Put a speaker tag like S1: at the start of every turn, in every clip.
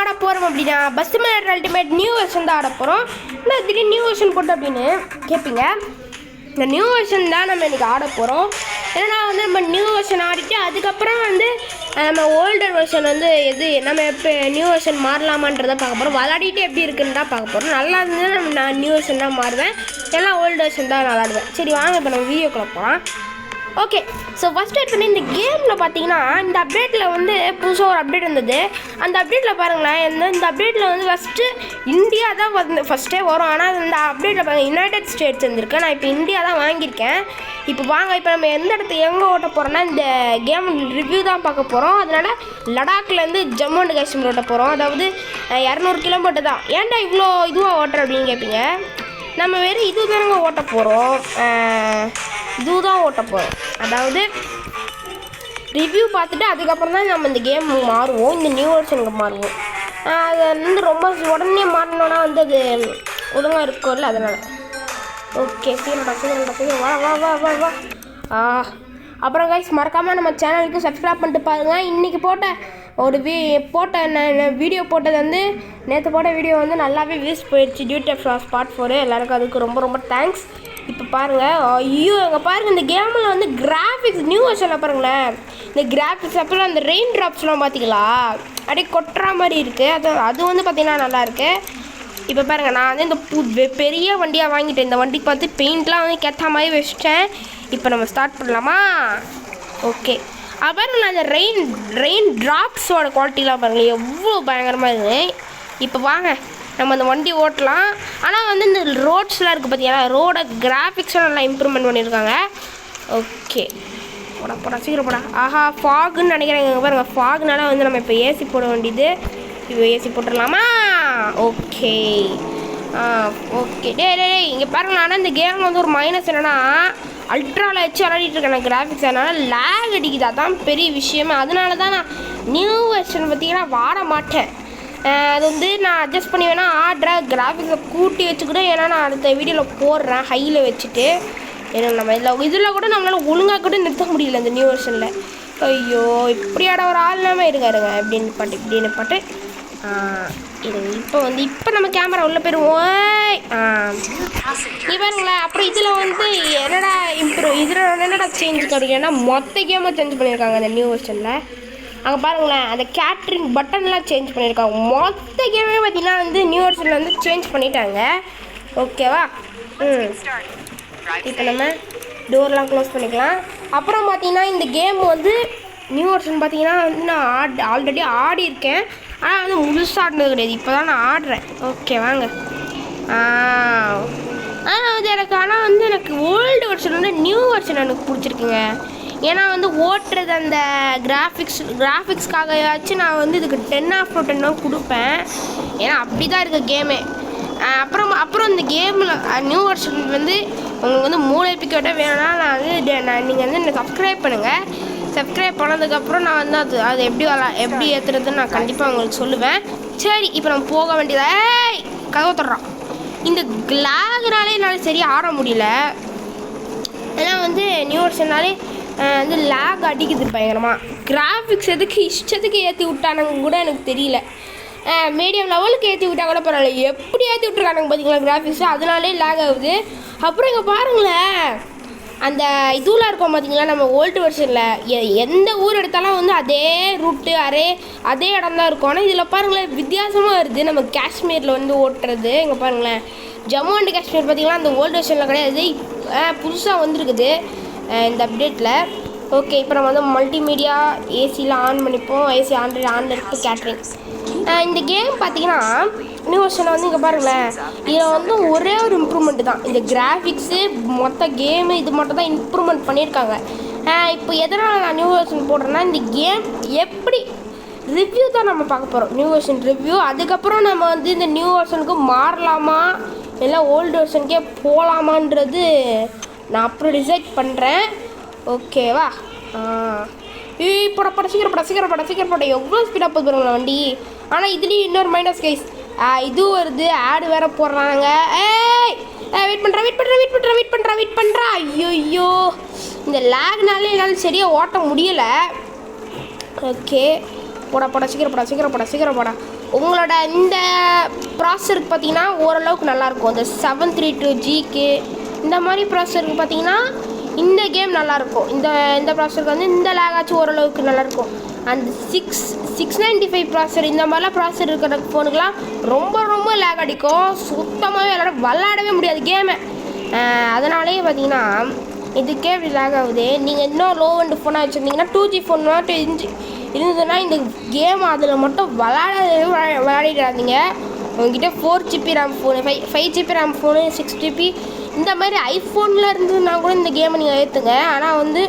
S1: ஆட போகிறோம் அப்படின்னா bus mate ultimate new version தான் ஆட போகிறோம். ஆனால் திடீர்னு நியூ வெர்ஷன் போட்டு அப்படின்னு கேட்பீங்க. இந்த நியூ வெர்ஷன் தான் நம்ம இன்றைக்கி ஆட போகிறோம். ஏன்னா வந்து நம்ம நியூ வெர்ஷன் ஆடிட்டு அதுக்கப்புறம் வந்து நம்ம ஓல்டர் வெர்ஷன் வந்து எது நம்ம எப்போ நியூ வெர்ஷன் மாறலாமான்றதை பார்க்க போகிறோம். விளாடிட்டு எப்படி இருக்குன்னு தான் பார்க்க போகிறோம். நல்லா இருந்ததுன்னா நான் நியூ வெர்ஷன் தான் மாறுவேன், எல்லாம் ஓல்டு வெர்ஷன் தான் விளாடுவேன். சரி வாங்க இப்போ நம்ம வீடியோக்குள்ள போகலாம். ஓகே, ஸோ ஃபஸ்ட் எடுத்தோன்னே இந்த கேமில் பார்த்தீங்கன்னா இந்த அப்டேட்டில் வந்து புதுசாக ஒரு அப்டேட் இருந்தது. அந்த அப்டேட்டில் பாருங்களேன், இந்த அப்டேட்டில் வந்து ஃபஸ்ட்டு இந்தியா தான் வந்து ஃபஸ்ட்டே வரும். ஆனால் இந்த அப்டேட்டில் பாருங்கள் யுனைடெட் ஸ்டேட்ஸ் இருந்திருக்கு. நான் இப்போ இந்தியா தான் வாங்கியிருக்கேன். இப்போ வாங்க, இப்போ நம்ம எந்த இடத்துல எங்கே ஓட்ட போகிறோன்னா இந்த கேம் ரிவ்யூ தான் பார்க்க போகிறோம். அதனால் லடாக்லேருந்து ஜம்மு அண்ட் காஷ்மீர் ஓட்ட போகிறோம். அதாவது 200 கிலோமீட்டர் தான். ஏன்டா இவ்வளோ இதுவாக ஓட்டுற அப்படின்னு கேட்பீங்க. நம்ம வெறும் இது தானங்க ஓட்ட போகிறோம், இதுதான் ஓட்ட போகிறோம். அதாவது ரிவ்யூ பார்த்துட்டு அதுக்கப்புறம் தான் நம்ம இந்த கேம் மாறுவோம், இந்த நியூ வெர்ஷனுக்கு மாறுவோம். அது வந்து ரொம்ப உடனே மாறினோன்னா வந்து அது ஒழுங்காக இருக்கும்ல, அதனால். ஓகே, சீக்கிரம் வா வா வா வா வா. அப்புறம் கைஸ் மறக்காமல் நம்ம சேனலுக்கு சப்ஸ்கிரைப் பண்ணிட்டு பாருங்கள். இன்றைக்கி போட்ட ஒரு வீடியோ போட்டது வந்து நேற்று போட்ட வீடியோ வந்து நல்லாவே வியூஸ் போயிடுச்சு. டியூட்டி ஆஃப் பார்ட் 4 எல்லாருக்கும் அதுக்கு ரொம்ப ரொம்ப தேங்க்ஸ். இப்போ பாருங்கள், ஐயோ அங்கே பாருங்கள், இந்த கேமில் வந்து கிராஃபிக்ஸ் நியூ வெர்ஷனில் பாருங்களேன். இந்த கிராஃபிக்ஸ் அப்புறம் அந்த ரெயின் ட்ராப்ஸ்லாம் பார்த்தீங்களா, அப்படியே கொட்டுற மாதிரி இருக்குது. அது வந்து பார்த்திங்கன்னா நல்லாயிருக்கு. இப்போ பாருங்கள், நான் வந்து இந்த பெரிய வண்டியாக வாங்கிட்டேன். இந்த வண்டிக்கு பார்த்து பெயிண்ட்லாம் வந்து கேட்ட மாதிரி வச்சிட்டேன். இப்போ நம்ம ஸ்டார்ட் பண்ணலாமா? ஓகே, அப்புறம் நான் இந்த ரெயின் ட்ராப்ஸோட குவாலிட்டிலாம் பாருங்கள் எவ்வளோ பயங்கரமாக இருக்குது. இப்போ வாங்க நம்ம அந்த வண்டி ஓட்டலாம். ஆனால் வந்து இந்த ரோட்ஸ்லாம் இருக்குது பார்த்தீங்கன்னா, ரோட கிராஃபிக்ஸும் நல்லா இம்ப்ரூவ்மெண்ட் பண்ணியிருக்காங்க. ஓகே, போடா சீக்கிரம் போடா. ஆஹா, ஃபாகுன்னு நினைக்கிறேன். இங்கே பாருங்கள், ஃபாகுனால வந்து நம்ம இப்போ ஏசி போட வேண்டியது. இப்போ ஏசி போட்டுடலாமா? Okay okay. டே இங்கே பாருங்கள். ஆனால் இந்த கேம் வந்து ஒரு மைனஸ் என்னென்னா, அல்ட்ராவில் வச்சு விளையாடிட்டு இருக்கேன் கிராஃபிக்ஸ். அதனால் லேக் அடிக்குது, அதான் பெரிய விஷயமே. அதனால தான் நான் நியூ வெர்ஷன் பார்த்தீங்கன்னா வாட மாட்டேன். அது வந்து நான் அட்ஜஸ்ட் பண்ணி வேணால் ஆடுறேன், கிராஃபிக்ஸை கூட்டி வச்சுக்கிட்டேன். ஏன்னா நான் அடுத்த வீடியோவில் போடுறேன் ஹையில் வச்சுட்டு. ஏன்னா நம்ம இதில் கூட நம்மளால் ஒழுங்காக கூட நிறுத்த முடியல இந்த நியூ வெர்ஷனில். ஐயோ, இப்படியாட ஒரு ஆள் இல்லாமல் இருங்க இப்படின்னு பாட்டு இப்போ நம்ம கேமரா உள்ளே போயிடுவோம். நீ பாருங்களேன். அப்புறம் இதில் வந்து என்னடா சேஞ்ச் கிடைக்குன்னா மொத்த கேமை சேஞ்ச் பண்ணியிருக்காங்க இந்த நியூ வெர்ஷனில். அங்கே பாருங்களேன், அந்த கேட்ரிங் பட்டன்லாம் சேஞ்ச் பண்ணியிருக்காங்க. மொத்த கேமே பார்த்தீங்கன்னா வந்து நியூ வெர்ஷனில் வந்து சேஞ்ச் பண்ணிட்டாங்க. ஓகேவா? இப்போ நம்ம டோர்லாம் க்ளோஸ் பண்ணிக்கலாம். அப்புறம் பார்த்தீங்கன்னா இந்த கேம் வந்து நியூ வெர்ஷன் பார்த்தீங்கன்னா வந்து நான் ஆல்ரெடி ஆடி இருக்கேன். ஆனால் வந்து முழுசாக ஆடினது கிடையாது, இப்போ தான் நான் ஆடுறேன். ஓகே வாங்க. வந்து எனக்கு ஓல்டு வெர்ஷன் வந்து நியூ வெர்ஷன் எனக்கு பிடிச்சிருக்குங்க. ஏன்னா வந்து ஓட்டுறது அந்த கிராஃபிக்ஸ்க்காகயாச்சும் நான் வந்து இதுக்கு 10/10 கொடுப்பேன். ஏன்னா அப்படி தான் இருக்குது கேமே. அப்புறம் இந்த கேமில் நியூ வெர்ஷன் வந்து உங்களுக்கு வந்து 3 எபிசோட வேணும்னா நீங்கள் வந்து என்னை சப்ஸ்கிரைப் பண்ணுங்கள். சப்ஸ்கிரைப் பண்ணதுக்கப்புறம் நான் வந்து அது எப்படி ஏற்றுறதுன்னு நான் கண்டிப்பாக உங்களுக்கு சொல்லுவேன். சரி, இப்போ நம்ம போக வேண்டியதா. கதவை தர்றோம். இந்த லேக்னாலே என்னால் சரியாக ஆட முடியல. ஏன்னா வந்து நியூ வெர்ஷன்னாலே வந்து லேக் அடிக்குது பயங்கரமாக. கிராஃபிக்ஸ் எதுக்கு இஷ்டத்துக்கு ஏற்றி விட்டானுங்க கூட எனக்கு தெரியல. மீடியம் லெவலுக்கு ஏற்றி விட்டால் கூட பரவாயில்ல, எப்படி ஏற்றி விட்டுருக்கானுங்க பார்த்தீங்களா கிராஃபிக்ஸு, அதனாலே லேக் ஆகுது. அப்புறம் இங்கே பாருங்களேன், அந்த இதுலாம் இருக்கும் பார்த்தீங்களா நம்ம ஓல்டு வெர்ஷனில் எந்த ஊர் எடுத்தாலும் வந்து அதே ரூட்டு அதே இடம் தான் இருக்கும். ஆனால் இதில் பாருங்களேன் வித்தியாசமாக வருது. நம்ம காஷ்மீரில் வந்து ஓட்டுறது இங்கே பாருங்களேன், ஜம்மு அண்ட் காஷ்மீர் பார்த்தீங்கன்னா அந்த ஓல்டு வெர்ஷனில் கிடையாது, புதுசாக வந்துருக்குது இந்த அப்டேட்டில். ஓகே, இப்போ நம்ம வந்து மல்டிமீடியா ஏசிலாம் ஆன் பண்ணிப்போம். ஏசி ஆனில் இருக்குது. கேட்ரிங் இந்த கேம் பார்த்தீங்கன்னா நியூ வெர்ஷனில் வந்து இங்கே பாருங்களேன், இதில் வந்து ஒரே ஒரு இம்ப்ரூவ்மெண்ட்டு தான். இந்த கிராஃபிக்ஸு மொத்த கேமு இது மட்டும் தான் இம்ப்ரூவ்மெண்ட் பண்ணியிருக்காங்க. இப்போ எதனால் நான் நியூ வெர்ஷன் போடுறேன்னா, இந்த கேம் எப்படி ரிவ்யூ தான் நம்ம பார்க்க போகிறோம், நியூ வெர்ஷன் ரிவ்யூ. அதுக்கப்புறம் நம்ம வந்து இந்த நியூ வெர்ஷனுக்கு மாறலாமா இல்லை ஓல்டு வெர்ஷனுக்கே போகலாமான்றது நான் அப்புறம் டிசைட் பண்ணுறேன். ஓகேவா? போட சீக்கிரம் போட எவ்வளோ ஸ்பீடாக போது பாருங்களா வண்டி. ஆனால் இதுலேயும் இன்னொரு மைனஸ் கைஸ், இது வருது, ஆடு வேறு போடுறாங்க. வெயிட் பண்ணுறா. ஐயோ, இந்த லேக்னாலே என்னால் சரியாக ஓட்ட முடியலை. ஓகே, போடா சீக்கிரம் போடா. உங்களோட இந்த ப்ராசருக்கு பார்த்தீங்கன்னா ஓரளவுக்கு நல்லாயிருக்கும். இந்த 732Gக்கு இந்த மாதிரி ப்ராசருக்கு பார்த்தீங்கன்னா இந்த கேம் நல்லாயிருக்கும். இந்த ப்ராசருக்கு வந்து இந்த லேகாச்சும் ஓரளவுக்கு நல்லாயிருக்கும். அந்த 695 ப்ராசர் இந்த மாதிரிலாம் ப்ராசர் இருக்கிற ஃபோனுக்கெலாம் ரொம்ப லேக் அடிக்கும். சுத்தமாகவே விளாடவே முடியாது கேமை. அதனாலேயே பார்த்தீங்கன்னா இதுக்கே இப்படி லேக் ஆகுது. நீங்கள் இன்னும் லோ அண்ட் ஃபோனாக வச்சுருந்தீங்கன்னா 2G ஃபோன் மட்டும் இருந்ததுன்னா இந்த கேம் அதில் மட்டும் விளையாடிடாதீங்க. உங்ககிட்ட 4GB RAM phone 5GB RAM phone 6GB இந்த மாதிரி ஐஃபோனில் இருந்ததுன்னா கூட இந்த கேமை நீங்கள் ஏற்றுங்க. ஆனால் வந்து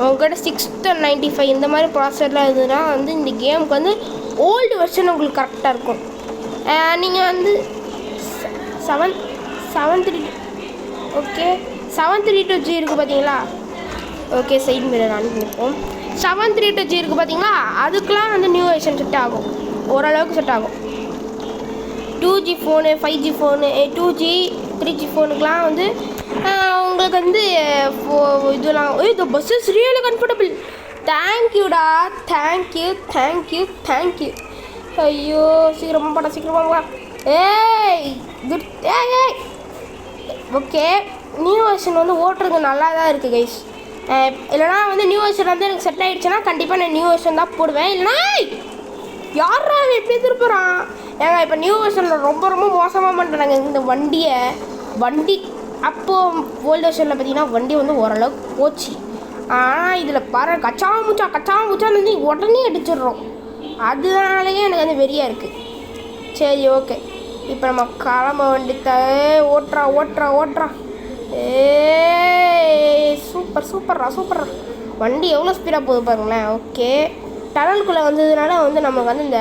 S1: உங்கள்கிட்ட 695 இந்த மாதிரி ப்ராசஸர்லாம் இருந்ததுன்னா வந்து இந்த கேமுக்கு வந்து ஓல்டு வெர்ஷன் உங்களுக்கு கரெக்டாக இருக்கும். நீங்கள் வந்து 732G இருக்குது பார்த்தீங்களா? ஓகே சைட் மிரர் ஆன் பண்ணிப்போம். 732G இருக்குது பார்த்தீங்களா? அதுக்கெலாம் வந்து நியூ வெர்ஷன் செட் ஆகும், ஓரளவுக்கு செட் ஆகும். 2G phone 5G phone 2G 3G ஃபோனுக்கெலாம் வந்து உங்களுக்கு வந்து இதெல்லாம் இந்த பஸ் இஸ் ரியலி கம்ஃபர்டபுள். தேங்க்யூடா, தேங்க்யூ. ஐயோ சீக்கிரமாக போடா. ஏய் ஓகே, நியூ வெர்ஷன் வந்து ஓட்டுறது நல்லா தான் இருக்குது கைஸ். இல்லைனா வந்து நியூ வெர்ஷன் வந்து எனக்கு செட் ஆகிடுச்சுன்னா கண்டிப்பாக நான் நியூ வெர்ஷன் தான் போடுவேன். இல்லைனா யாரா எப்படி திருப்புறான் ஏங்க? இப்போ நியூ வெர்ஷனில் ரொம்ப மோசமாக பண்ணுறாங்க இந்த வண்டி. அப்போது ஓல்டு வெர்ஷனில் பார்த்தீங்கன்னா வண்டி வந்து ஓரளவுக்கு போச்சு. ஆனால் இதில் பாரு கச்சா முச்சான்னு வந்து உடனே அடிச்சிடுறோம். அதனாலேயே எனக்கு வந்து வெறியாக இருக்குது. சரி ஓகே, இப்போ நம்ம கிளம்ப வேண்டிய ஓட்டுறா. சூப்பர்ரா. வண்டி எவ்வளோ ஸ்பீடாக போகுது பாருங்களேன். ஓகே, டனலுக்குள்ளே வந்ததுனால வந்து நமக்கு வந்து இந்த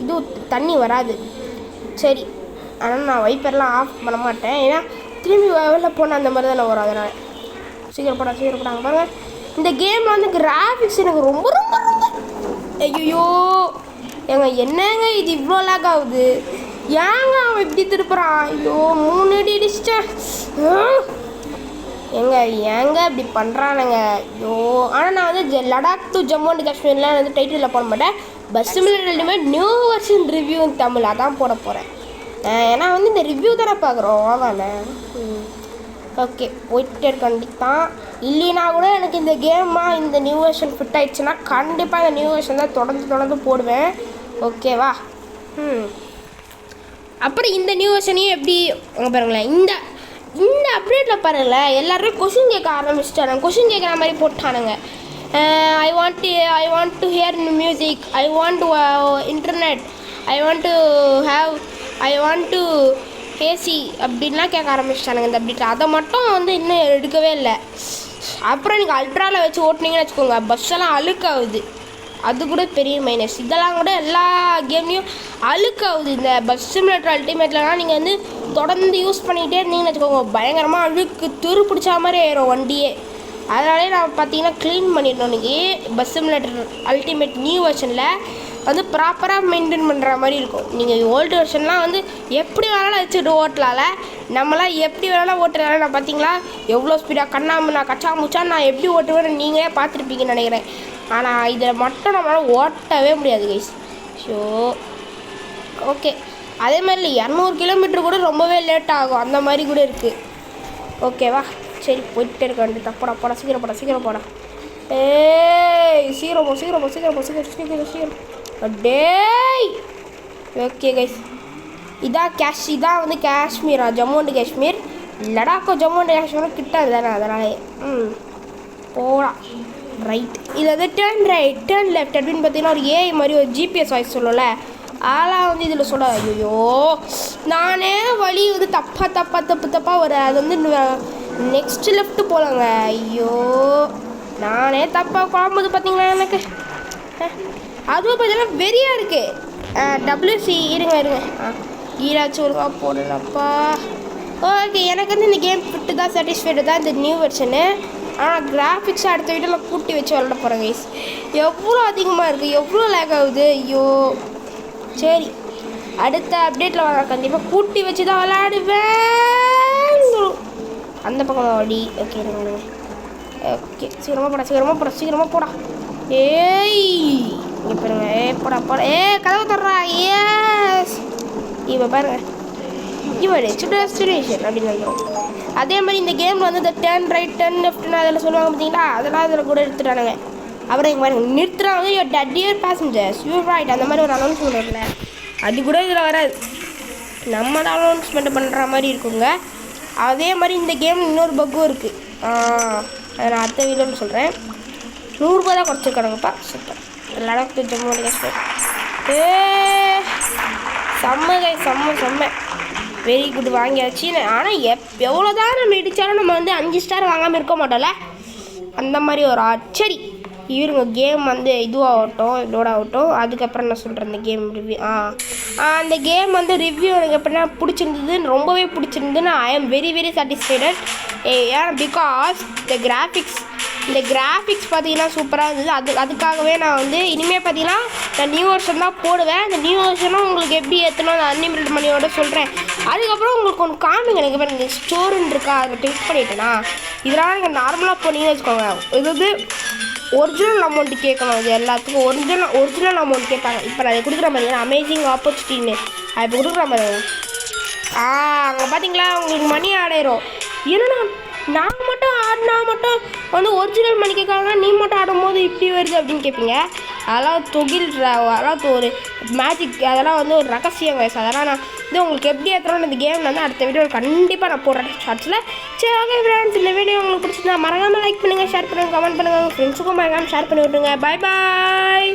S1: இது தண்ணி வராது. சரி, ஆனால் நான் வைப்பர்லாம் ஆஃப் பண்ண மாட்டேன். ஏன்னா திரும்பி வெளில போனால் அந்த மாதிரி தானே வரும். அதனால் சீக்கிரம் போடாங்க பாருங்கள். இந்த கேமில் வந்து கிராஃபிக்ஸ் எனக்கு ரொம்ப ஐயோ ஏங்க, என்னங்க இது இவ்வளோ லேக் ஆகுது? ஏங்க அவன் இப்படி திருப்புறான்? ஐயோ 3 அடி அடிச்சிட்டேன். ஏங்க இப்படி பண்ணுறானுங்க? ஐயோ, ஆனால் நான் வந்து லடாக் டு ஜம்மு அண்ட் காஷ்மீர்லாம் வந்து டைட்டிலில் போட மாட்டேன். Bus simulator ultimate new version review Tamil அதான் போட போகிறேன். ஏன்னா வந்து இந்த ரிவ்யூ தானே பார்க்குறோம், அதானே. ஓகே, போயிட்டே கண்டிப்பாக. இல்லைனா கூட எனக்கு இந்த கேமாக இந்த நியூ வெர்ஷன் ஃபிட் ஆகிடுச்சுன்னா கண்டிப்பாக இந்த நியூ வெர்ஷன் தான் தொடர்ந்து போடுவேன். ஓகேவா? அப்புறம் இந்த நியூ வெர்ஷனையும் எப்படி பாருங்களேன், இந்த அப்டேட்டில் பாருங்களேன், எல்லாருமே கொஷின் கேட்க ஆரம்பிச்சிட்டானுங்க. கொஷின் கேட்குற மாதிரி போட்டானுங்க. I want to hear music, I want internet, I want to AC அப்படின்லாம் கேட்க ஆரம்பிச்சிட்டானுங்க இந்த அப்டேட்டில். அதை மட்டும் வந்து இன்னும் எடுக்கவே இல்லை. அப்புறம் நீங்கள் அல்ட்ராவில் வச்சு ஓட்டினீங்கன்னு வச்சுக்கோங்க, பஸ்ஸெல்லாம் அழுக்காகுது. அது கூட பெரிய மைனஸ். இதெல்லாம் கூட எல்லா கேம்லேயும் அழுக்காகுது. இந்த பஸ் சிமுலேட்டர் அல்டிமேட்லலாம் நீங்கள் வந்து தொடர்ந்து யூஸ் பண்ணிக்கிட்டே இருந்தீங்கன்னு வச்சுக்கோங்க, பயங்கரமாக அழுக்கு துரு பிடிச்சா மாதிரி ஆயிரும் வண்டியே. அதனாலே நான் பார்த்தீங்கன்னா க்ளீன் பண்ணிடணும். இன்றைக்கி பஸ் சிமுலேட்டர் அல்டிமேட் நியூ வெர்ஷனில் வந்து ப்ராப்பராக மெயின்டைன் பண்ணுற மாதிரி இருக்கும். நீங்கள் ஓல்டு வெர்ஷன்லாம் வந்து எப்படி வேணாலும் வச்சுட்டு ஓட்டலாம்ல, நம்மளாம் எப்படி வேணாலும் ஓட்டுறதால நான் பார்த்தீங்களா எவ்வளோ ஸ்பீடாக கண்ணாமண்ணா கச்சா முச்சா நான் எப்படி ஓட்டுவேன்னு நீங்களே பார்த்துருப்பீங்கன்னு நினைக்கிறேன். ஆனால் இதில் மட்டும் நம்மளால் ஓட்டவே முடியாது கைஸ். ஸோ ஓகே, அதே மாதிரி 200 கிலோமீட்டர் கூட ரொம்பவே லேட் ஆகும், அந்த மாதிரி கூட இருக்குது. ஓகேவா? சரி, போயிட்டே இருக்க வேண்டியது. போடா சீக்கிரம் போடா. சீக்கிரம் டேய். ஓகே கைஸ், இதான் வந்து காஷ்மீரா, ஜம்மு அண்ட் காஷ்மீர். லடாக்கோ ஜம்மு அண்ட் காஷ்மீரும் கிட்ட தானே, அதனாலே போடா. ரைட், இது வந்து டேர்ன் ரைட் டேர்ன் லெஃப்ட் அப்படின்னு பார்த்தீங்கன்னா ஒரு ஏஐ மாதிரி ஒரு ஜிபிஎஸ் வாய்ஸ் சொல்லல, ஆளாக வந்து இதில் சொல்ல. ஐயோ, நானே வழி வந்து தப்பாக வர அது வந்து நெக்ஸ்ட் லெஃப்ட்டு போகலாங்க. ஐயோ, நானே தப்பாக குழம்புது பார்த்தீங்களா எனக்கு. அதுவும் பார்த்தீங்கன்னா வெறியாக இருக்குது. WC இருங்க ஈராச்சும் ஒழுங்கா போடலப்பா. ஓகே, எனக்கு வந்து இந்த கேம் ஃபிட்டு தான், சாட்டிஸ்ஃபைடு தான் இந்த நியூ வெர்ஷனு. ஆனால் கிராஃபிக்ஸ் அடுத்த வீட்டில் கூட்டி வச்சு விளாட போகிறேன் கைஸ். எவ்வளோ அதிகமாக இருக்குது, எவ்வளோ லேக் ஆகுது. ஐயோ, சரி, அடுத்த அப்டேட்டில் வர கண்டிப்பாக கூட்டி வச்சு தான் விளாடுவேன். அந்த பக்கம் ஓடி. ஓகே ஓகே, சீக்கிரமாக போடா. ஏய் இங்கே பாருங்க. போடா கதவு தர்றா. ஏஸ் இப்போ பாருங்க சுடேஷன் அப்படின்னு வந்துடும். அதே மாதிரி இந்த கேமில் வந்து இந்த டர்ன் ரைட் டர்ன் லெஃப்ட்னு அதில் சொல்லுவாங்க பார்த்தீங்களா, அதெல்லாம் அதில் கூட எடுத்துட்டானுங்க. அப்புறம் இங்கே பாருங்க நிறுத்துறாங்க டியர் பேசஞ்சர்ஸ் யூ ரைட் அந்த மாதிரி ஒரு அனௌன்ஸ்மெண்ட் வரல, அது கூட இதில் வராது. நம்ம தான் அனௌன்ஸ்மெண்ட் பண்ணுற மாதிரி இருக்குங்க. அதே மாதிரி இந்த கேம் இன்னொரு பக்கும் இருக்குது, அதை நான் அடுத்த வீடியோன்னு சொல்கிறேன். 100 ரூபா தான் குறைச்சிருக்கானுங்கப்பா. சூப்பர். லடாக் ஜம்மு காஷ்மீர். செம்ம வெரி குட் வாங்கியாச்சு. ஆனால் எவ்வளோ தான் நம்ம இடித்தாலும் நம்ம வந்து 5 ஸ்டார் வாங்காமல் இருக்க மாட்டோம்ல, அந்த மாதிரி ஒரு சரி இருங்க. கேம் வந்து இதுவாகட்டும் லோட் ஆகட்டும், அதுக்கப்புறம் நான் சொல்கிறேன் இந்த கேம் ரிவ்யூ. அந்த கேம் வந்து ரிவ்யூ எனக்கு எப்படின்னா பிடிச்சிருந்தது, ரொம்பவே பிடிச்சிருந்தது. ஐ ஆம் வெரி வெரி சாட்டிஸ்ஃபைடட். ஏன்னா பிகாஸ் இந்த கிராஃபிக்ஸ் பார்த்தீங்கன்னா சூப்பராக இருந்தது. அதுக்காகவே நான் வந்து இனிமேல் பார்த்தீங்கன்னா நான் நியூ வெர்ஷன் தான் போடுவேன். அந்த நியூ வெர்ஷனும் உங்களுக்கு எப்படி ஏற்றணும் அந்த அன்லிமிட்டட் மணியோட சொல்கிறேன். அதுக்கப்புறம் உங்களுக்கு ஒன்று காமிங்க. எனக்கு இப்போ நீங்கள் ஸ்டோருன்னு இருக்கா அதில் கிளிக் பண்ணிட்டேன்னா இதெல்லாம் நீங்கள் நார்மலாக போனீங்கன்னு வச்சுக்கோங்க. இது வந்து ஒரிஜினல் அமௌண்ட்டு கேட்கணும். இது எல்லாத்துக்கும் ஒரிஜினல் அமௌண்ட் கேட்பாங்க. இப்போ நான் கொடுக்குற மாதிரி அமேசிங் ஆப்பர்ச்சுனிட்டின்னு அது இப்போ கொடுக்குற மாதிரி அங்கே பார்த்தீங்களா உங்களுக்கு மணி ஆடாயிரும். ஏன்னா நான் மட்டும் ஆடினா மட்டும் வந்து ஒரிஜினல் மணி கேட்கறாங்கன்னா நீ மட்டும் ஆடும்போது இப்படி வருது அப்படின்னு கேட்பீங்க. அதெல்லாம் ஒரு மேஜிக், அதெல்லாம் வந்து ஒரு ரகசியம் வயசு. அதெல்லாம் நான் இது உங்களுக்கு எப்படி ஏற்றுறோன்னு இந்த கேம் வந்து அடுத்த வீடியோ கண்டிப்பாக நான் போடுறேன் ஷார்ட்ஸில். சரி ஓகே ஃப்ரெண்ட்ஸ், இந்த வீடியோ உங்களுக்கு பிடிச்சிருந்தா மறக்காமல் லைக் பண்ணுங்கள், ஷேர் பண்ணுங்கள், கமெண்ட் பண்ணுங்கள், உங்கள் ஃப்ரெண்ட்ஸுக்கும் மறக்காமல் ஷேர் பண்ணி விட்டுருங்க. பாய்.